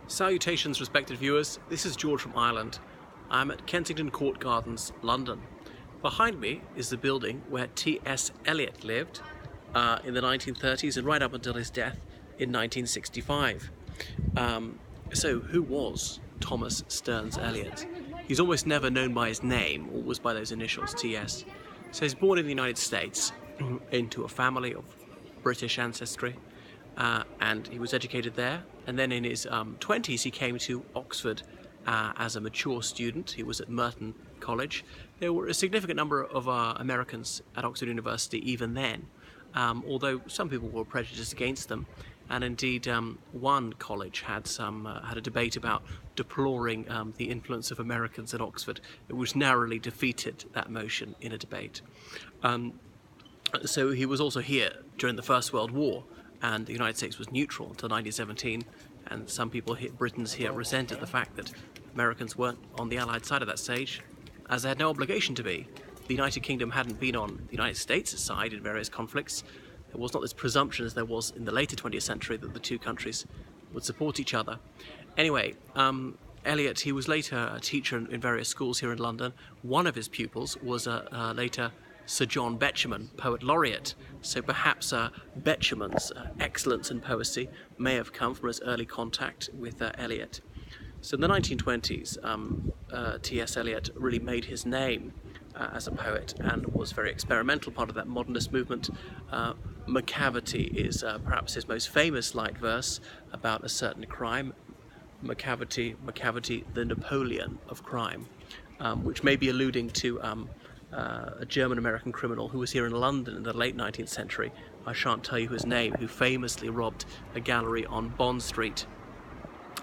Salutations, respected viewers. This is George from Ireland. I'm at Kensington Court Gardens, London. Behind me is the building where S Eliot lived in the 1930s and right up until his death in 1965. So who was Thomas Stearns Eliot? He's almost never known by his name, always by those initials, TS. So he's born in the United States into a family of British ancestry. And he was educated there, and then in his 20s he came to Oxford as a mature student. He was at Merton College. There were a significant number of Americans at Oxford University even then, although some people were prejudiced against them, and indeed one college had a debate about deploring the influence of Americans at Oxford, which narrowly defeated that motion in a debate. So he was also here during the First World War, and the United States was neutral until 1917, and some people, Britons here, resented the fact that Americans weren't on the Allied side of that stage, as they had no obligation to be. The United Kingdom hadn't been on the United States' side in various conflicts. There was not this presumption, as there was in the later 20th century, that the two countries would support each other. Anyway, Eliot, he was later a teacher in various schools here in London. One of his pupils was later Sir John Betjeman, poet laureate. So perhaps Betjeman's excellence in poesy may have come from his early contact with Eliot. So in the 1920s, T.S. Eliot really made his name as a poet and was very experimental, part of that modernist movement. Macavity is perhaps his most famous light verse about a certain crime. Macavity, the Napoleon of crime, which may be alluding to a German-American criminal who was here in London in the late 19th century. I shan't tell you his name, who famously robbed a gallery on Bond Street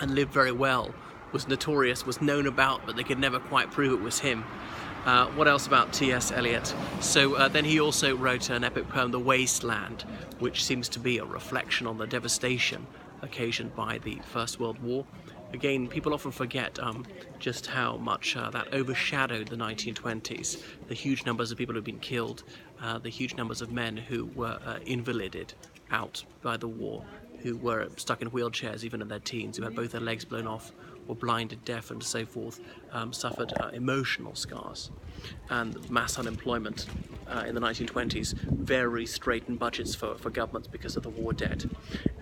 and lived very well, was notorious, was known about, but they could never quite prove it was him. What else about T.S. Eliot? So then he also wrote an epic poem, The Wasteland, which seems to be a reflection on the devastation occasioned by the First World War. Again, people often forget just how much that overshadowed the 1920s. The huge numbers of people who've been killed, the huge numbers of men who were invalided out by the war, who were stuck in wheelchairs even in their teens, who had both their legs blown off, or blinded, deaf, and so forth, suffered emotional scars. And mass unemployment in the 1920s, very straitened budgets for governments because of the war debt.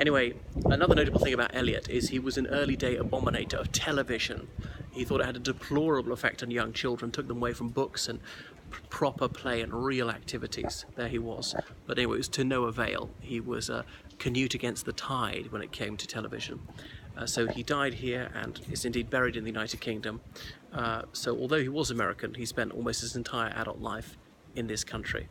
Anyway, another notable thing about Eliot is he was an early day abominator of television. He thought it had a deplorable effect on young children, took them away from books and proper play and real activities. There he was. But anyway, it was to no avail. He was a Canute against the tide when it came to television. So he died here and is indeed buried in the United Kingdom. So although he was American, he spent almost his entire adult life in this country.